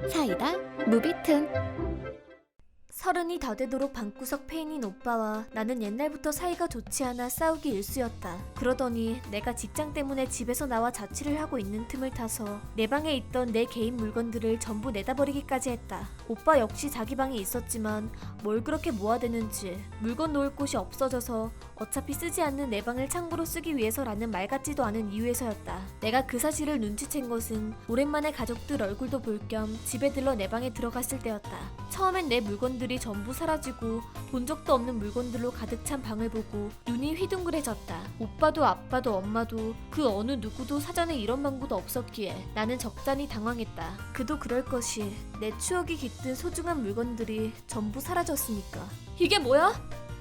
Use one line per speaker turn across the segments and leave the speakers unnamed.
사이다 무비튼.
서른이 다 되도록 방구석 페인인 오빠와 나는 옛날부터 사이가 좋지 않아 싸우기 일쑤였다. 그러더니 내가 직장 때문에 집에서 나와 자취를 하고 있는 틈을 타서 내 방에 있던 내 개인 물건들을 전부 내다버리기까지 했다. 오빠 역시 자기 방에 있었지만 뭘 그렇게 모아대는지 물건 놓을 곳이 없어져서 어차피 쓰지 않는 내 방을 창고로 쓰기 위해서라는 말 같지도 않은 이유에서였다. 내가 그 사실을 눈치챈 것은 오랜만에 가족들 얼굴도 볼 겸 집에 들러 내 방에 들어갔을 때였다. 처음엔 내 물건들이 전부 사라지고 본 적도 없는 물건들로 가득 찬 방을 보고 눈이 휘둥그레졌다. 오빠도 아빠도 엄마도 그 어느 누구도 사전에 이런 방구도 없었기에 나는 적잖이 당황했다. 그도 그럴 것이 내 추억이 깃든 소중한 물건들이 전부 사라졌으니까. 이게 뭐야?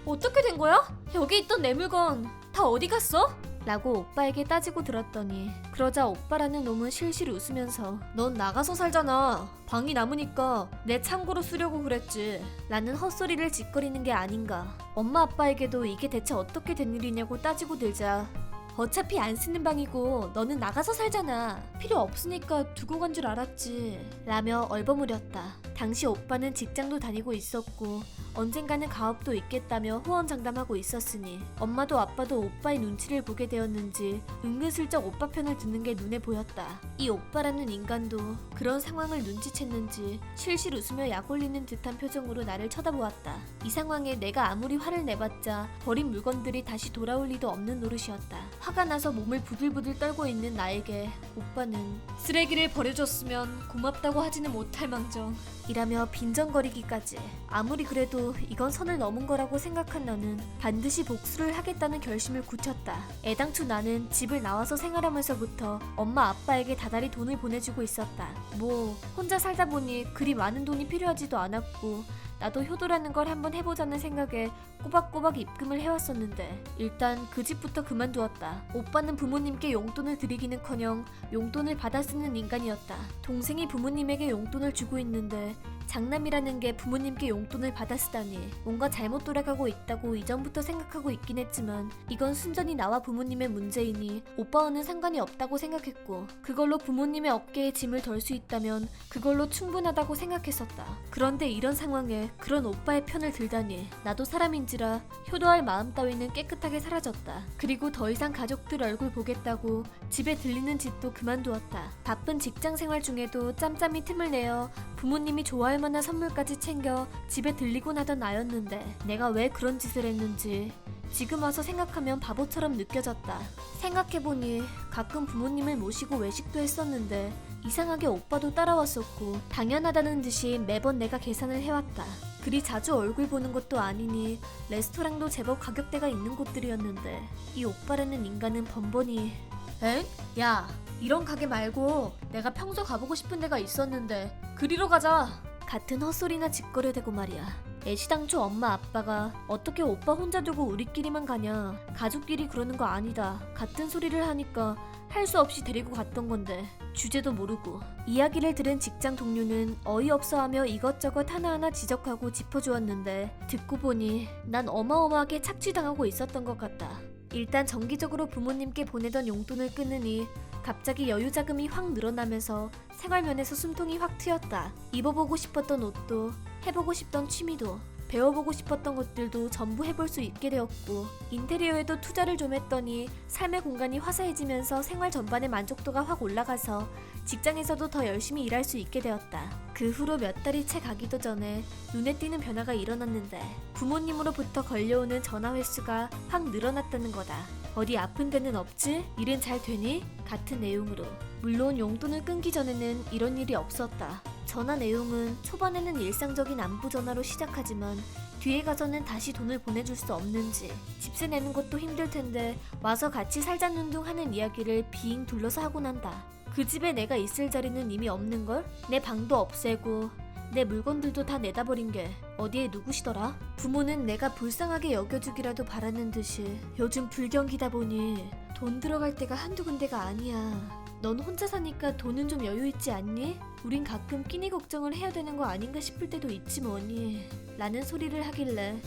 어떻게 된 거야? 여기 있던 내 물건 다 어디 갔어? 라고 오빠에게 따지고 들었더니 그러자 오빠라는 놈은 실실 웃으면서 넌 나가서 살잖아. 방이 남으니까 내 창고로 쓰려고 그랬지. 라는 헛소리를 짓거리는 게 아닌가. 엄마 아빠에게도 이게 대체 어떻게 된 일이냐고 따지고 들자 어차피 안 쓰는 방이고 너는 나가서 살잖아. 필요 없으니까 두고 간 줄 알았지. 라며 얼버무렸다. 당시 오빠는 직장도 다니고 있었고 언젠가는 가업도 있겠다며 호언장담하고 있었으니 엄마도 아빠도 오빠의 눈치를 보게 되었는지 은근슬쩍 오빠 편을 듣는 게 눈에 보였다. 이 오빠라는 인간도 그런 상황을 눈치챘는지 실실 웃으며 약 올리는 듯한 표정으로 나를 쳐다보았다. 이 상황에 내가 아무리 화를 내봤자 버린 물건들이 다시 돌아올 리도 없는 노릇이었다. 화가 나서 몸을 부들부들 떨고 있는 나에게 오빠는 쓰레기를 버려줬으면 고맙다고 하지는 못할 망정 이라며 빈정거리기까지. 아무리 그래도 이건 선을 넘은 거라고 생각한 나는 반드시 복수를 하겠다는 결심을 굳혔다. 애당초 나는 집을 나와서 생활하면서부터 엄마 아빠에게 다달이 돈을 보내주고 있었다. 뭐 혼자 살다 보니 그리 많은 돈이 필요하지도 않았고 나도 효도라는 걸 한번 해보자는 생각에 꼬박꼬박 입금을 해왔었는데 일단 그 집부터 그만두었다. 오빠는 부모님께 용돈을 드리기는커녕 용돈을 받아 쓰는 인간이었다. 동생이 부모님에게 용돈을 주고 있는데 장남이라는 게 부모님께 용돈을 받아 쓰다니 뭔가 잘못 돌아가고 있다고 이전부터 생각하고 있긴 했지만 이건 순전히 나와 부모님의 문제이니 오빠와는 상관이 없다고 생각했고 그걸로 부모님의 어깨에 짐을 덜 수 있다면 그걸로 충분하다고 생각했었다. 그런데 이런 상황에 그런 오빠의 편을 들다니 나도 사람인지라 효도할 마음 따위는 깨끗하게 사라졌다. 그리고 더 이상 가족들 얼굴 보겠다고 집에 들리는 짓도 그만두었다. 바쁜 직장 생활 중에도 짬짬이 틈을 내어 부모님이 좋아할 만한 선물까지 챙겨 집에 들리곤 하던 나였는데 내가 왜 그런 짓을 했는지 지금 와서 생각하면 바보처럼 느껴졌다. 생각해보니 가끔 부모님을 모시고 외식도 했었는데 이상하게 오빠도 따라왔었고 당연하다는 듯이 매번 내가 계산을 해왔다. 그리 자주 얼굴 보는 것도 아니니 레스토랑도 제법 가격대가 있는 곳들이었는데 이 오빠라는 인간은 번번이 엥? 야, 이런 가게 말고 내가 평소 가보고 싶은 데가 있었는데 그리로 가자. 같은 헛소리나 짓거려대고 말이야. 애시당초 엄마 아빠가 어떻게 오빠 혼자 두고 우리끼리만 가냐, 가족끼리 그러는 거 아니다 같은 소리를 하니까 할 수 없이 데리고 갔던 건데 주제도 모르고. 이야기를 들은 직장 동료는 어이없어하며 이것저것 하나하나 지적하고 짚어주었는데 듣고 보니 난 어마어마하게 착취당하고 있었던 것 같다. 일단 정기적으로 부모님께 보내던 용돈을 끊으니 갑자기 여유자금이 확 늘어나면서 생활면에서 숨통이 확 트였다. 입어보고 싶었던 옷도 해보고 싶던 취미도 배워보고 싶었던 것들도 전부 해볼 수 있게 되었고 인테리어에도 투자를 좀 했더니 삶의 공간이 화사해지면서 생활 전반의 만족도가 확 올라가서 직장에서도 더 열심히 일할 수 있게 되었다. 그 후로 몇 달이 채 가기도 전에 눈에 띄는 변화가 일어났는데 부모님으로부터 걸려오는 전화 횟수가 확 늘어났다는 거다. 어디 아픈 데는 없지? 일은 잘 되니? 같은 내용으로. 물론 용돈을 끊기 전에는 이런 일이 없었다. 전화 내용은 초반에는 일상적인 안부 전화로 시작하지만 뒤에 가서는 다시 돈을 보내줄 수 없는지, 집세 내는 것도 힘들 텐데 와서 같이 살자는 둥 하는 이야기를 빙 둘러서 하곤 한다. 그 집에 내가 있을 자리는 이미 없는걸? 내 방도 없애고 내 물건들도 다 내다버린 게 어디에 누구시더라? 부모는 내가 불쌍하게 여겨주기라도 바라는 듯이 요즘 불경기다 보니 돈 들어갈 때가 한두 군데가 아니야. 넌 혼자 사니까 돈은 좀 여유 있지 않니? 우린 가끔 끼니 걱정을 해야 되는 거 아닌가 싶을 때도 있지 뭐니 라는 소리를 하길래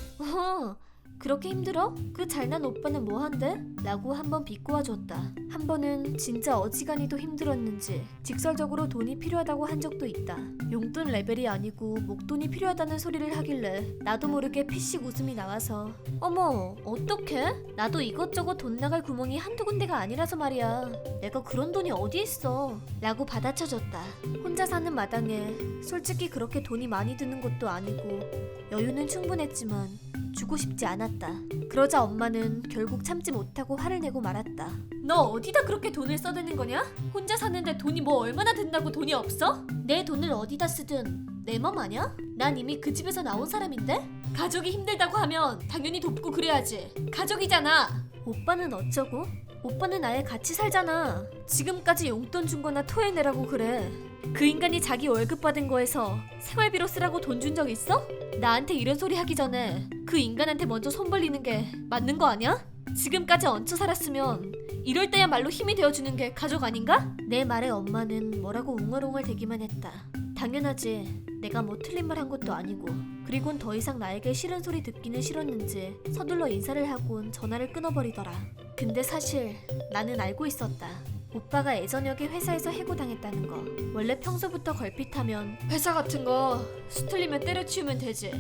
그렇게 힘들어? 그 잘난 오빠는 뭐한대? 라고 한번 비꼬아줬다. 한 번은 진짜 어지간히도 힘들었는지 직설적으로 돈이 필요하다고 한 적도 있다. 용돈 레벨이 아니고 목돈이 필요하다는 소리를 하길래 나도 모르게 피식 웃음이 나와서 어머 어떡해? 나도 이것저것 돈 나갈 구멍이 한두 군데가 아니라서 말이야. 내가 그런 돈이 어디 있어? 라고 받아쳐줬다. 혼자 사는 마당에 솔직히 그렇게 돈이 많이 드는 것도 아니고 여유는 충분했지만 주고 싶지 않았다. 그러자 엄마는 결국 참지 못하고 화를 내고 말았다. 너 어디다 그렇게 돈을 써대는 거냐? 혼자 사는데 돈이 뭐 얼마나 든다고 돈이 없어? 내 돈을 어디다 쓰든 내 맘 아냐? 난 이미 그 집에서 나온 사람인데? 가족이 힘들다고 하면 당연히 돕고 그래야지. 가족이잖아. 오빠는 어쩌고? 오빠는 아예 같이 살잖아. 지금까지 용돈 준 거나 토해내라고 그래. 그 인간이 자기 월급 받은 거에서 생활비로 쓰라고 돈 준 적 있어? 나한테 이런 소리 하기 전에 그 인간한테 먼저 손 벌리는 게 맞는 거 아니야? 지금까지 얹혀 살았으면 이럴 때야말로 힘이 되어주는 게 가족 아닌가? 내 말에 엄마는 뭐라고 웅얼웅얼 대기만 했다. 당연하지. 내가 뭐 틀린 말 한 것도 아니고. 그리곤 더 이상 나에게 싫은 소리 듣기는 싫었는지 서둘러 인사를 하곤 전화를 끊어버리더라. 근데 사실 나는 알고 있었다. 오빠가 예전역에 회사에서 해고당했다는 거. 원래 평소부터 걸핏하면 회사 같은 거 수틀리면 때려치우면 되지.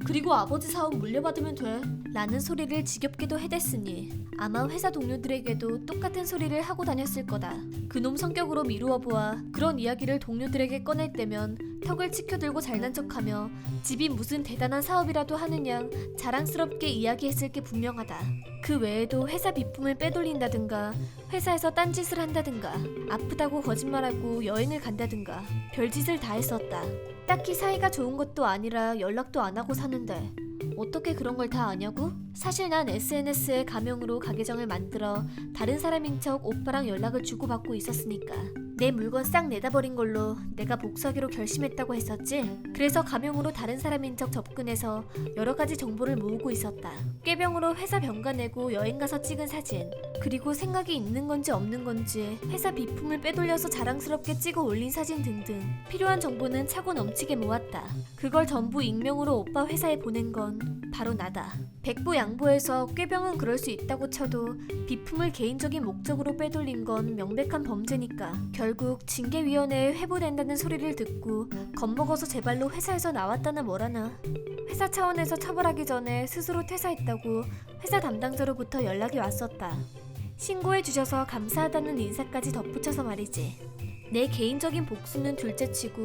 그리고 아버지 사업 물려받으면 돼. 라는 소리를 지겹게도 해댔으니 아마 회사 동료들에게도 똑같은 소리를 하고 다녔을 거다. 그놈 성격으로 미루어 보아 그런 이야기를 동료들에게 꺼낼 때면 턱을 치켜들고 잘난 척하며 집이 무슨 대단한 사업이라도 하는 양 자랑스럽게 이야기했을 게 분명하다. 그 외에도 회사 비품을 빼돌린다든가 회사에서 딴짓을 한다든가 아프다고 거짓말하고 여행을 간다든가 별짓을 다 했었다. 딱히 사이가 좋은 것도 아니라 연락도 안 하고 사는데 어떻게 그런 걸 다 아냐고? 사실 난 SNS에 가명으로 가계정을 만들어 다른 사람인 척 오빠랑 연락을 주고받고 있었으니까. 내 물건 싹 내다버린 걸로 내가 복수하기로 결심했다고 했었지. 그래서 가명으로 다른 사람인 척 접근해서 여러 가지 정보를 모으고 있었다. 꾀병으로 회사 병가 내고 여행 가서 찍은 사진, 그리고 생각이 있는 건지 없는 건지 회사 비품을 빼돌려서 자랑스럽게 찍어 올린 사진 등등 필요한 정보는 차고 넘치게 모았다. 그걸 전부 익명으로 오빠 회사에 보낸 건 바로 나다. 백보양보해서 꾀병은 그럴 수 있다고 쳐도 비품을 개인적인 목적으로 빼돌린 건 명백한 범죄니까 결국 징계위원회에 회부된다는 소리를 듣고 겁먹어서 제 발로 회사에서 나왔다나 뭐라나. 회사 차원에서 처벌하기 전에 스스로 퇴사했다고 회사 담당자로부터 연락이 왔었다. 신고해 주셔서 감사하다는 인사까지 덧붙여서 말이지. 내 개인적인 복수는 둘째치고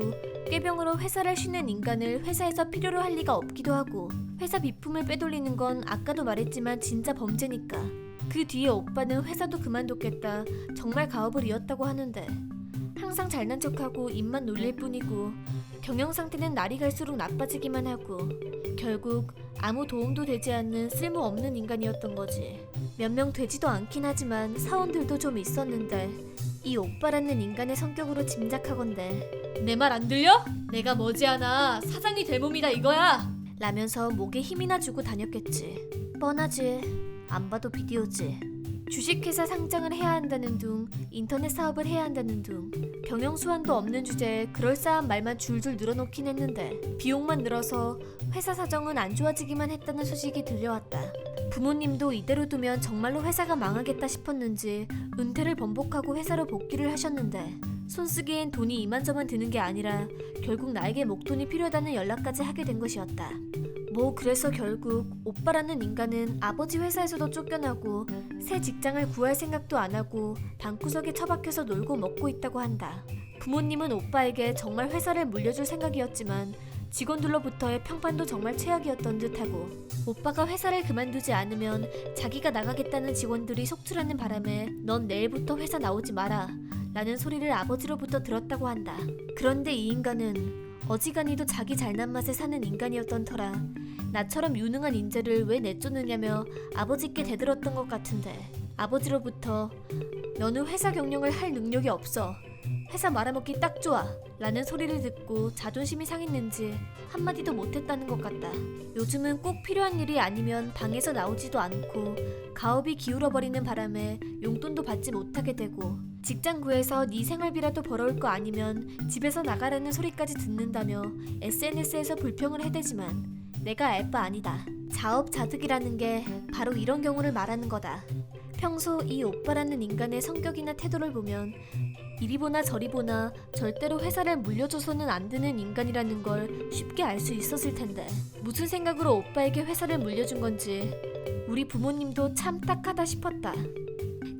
꾀병으로 회사를 쉬는 인간을 회사에서 필요로 할 리가 없기도 하고 회사 비품을 빼돌리는 건 아까도 말했지만 진짜 범죄니까. 그 뒤에 오빠는 회사도 그만뒀겠다 정말 가업을 이었다고 하는데 항상 잘난 척하고 입만 놀릴 뿐이고 경영 상태는 날이 갈수록 나빠지기만 하고 결국 아무 도움도 되지 않는 쓸모없는 인간이었던 거지. 몇 명 되지도 않긴 하지만 사원들도 좀 있었는데 이 오빠라는 인간의 성격으로 짐작하건대. 내 말 안 들려? 내가 머지않아 사장이 될 몸이다 이거야! 라면서 목에 힘이나 주고 다녔겠지. 뻔하지. 안 봐도 비디오지. 주식회사 상장을 해야 한다는 둥, 인터넷 사업을 해야 한다는 둥, 경영 수완도 없는 주제에 그럴싸한 말만 줄줄 늘어놓긴 했는데 비용만 늘어서 회사 사정은 안 좋아지기만 했다는 소식이 들려왔다. 부모님도 이대로 두면 정말로 회사가 망하겠다 싶었는지 은퇴를 번복하고 회사로 복귀를 하셨는데 손쓰기엔 돈이 이만저만 드는 게 아니라 결국 나에게 목돈이 필요하다는 연락까지 하게 된 것이었다. 뭐 그래서 결국 오빠라는 인간은 아버지 회사에서도 쫓겨나고 새 직장을 구할 생각도 안 하고 방구석에 처박혀서 놀고 먹고 있다고 한다. 부모님은 오빠에게 정말 회사를 물려줄 생각이었지만 직원들로부터의 평판도 정말 최악이었던 듯하고 오빠가 회사를 그만두지 않으면 자기가 나가겠다는 직원들이 속출하는 바람에 넌 내일부터 회사 나오지 마라 라는 소리를 아버지로부터 들었다고 한다. 그런데 이 인간은 어지간히도 자기 잘난 맛에 사는 인간이었던 터라 나처럼 유능한 인재를 왜 내쫓느냐며 아버지께 대들었던 것 같은데 아버지로부터 너는 회사 경영을 할 능력이 없어. 회사 말아먹기 딱 좋아 라는 소리를 듣고 자존심이 상했는지 한마디도 못했다는 것 같다. 요즘은 꼭 필요한 일이 아니면 방에서 나오지도 않고 가업이 기울어버리는 바람에 용돈도 받지 못하게 되고 직장 구해서 네 생활비라도 벌어올 거 아니면 집에서 나가라는 소리까지 듣는다며 SNS에서 불평을 해대지만 내가 알바 아니다. 자업자득이라는 게 바로 이런 경우를 말하는 거다. 평소 이 오빠라는 인간의 성격이나 태도를 보면 이리 보나 저리 보나 절대로 회사를 물려줘서는 안 되는 인간이라는 걸 쉽게 알 수 있었을 텐데 무슨 생각으로 오빠에게 회사를 물려준 건지 우리 부모님도 참 딱하다 싶었다.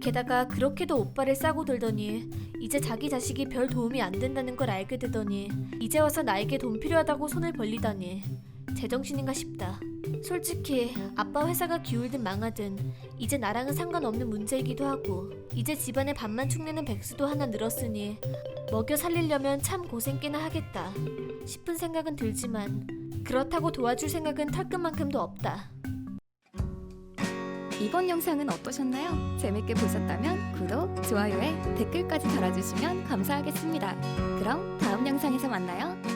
게다가 그렇게도 오빠를 싸고 돌더니 이제 자기 자식이 별 도움이 안 된다는 걸 알게 되더니 이제 와서 나에게 돈 필요하다고 손을 벌리다니 제정신인가 싶다. 솔직히 아빠 회사가 기울든 망하든 이제 나랑은 상관없는 문제이기도 하고 이제 집안의 밥만 축내는 백수도 하나 늘었으니 먹여 살리려면 참 고생 꽤나 하겠다 싶은 생각은 들지만 그렇다고 도와줄 생각은 털끝만큼도 없다.
이번 영상은 어떠셨나요? 재밌게 보셨다면 구독, 좋아요에 댓글까지 달아주시면 감사하겠습니다. 그럼 다음 영상에서 만나요.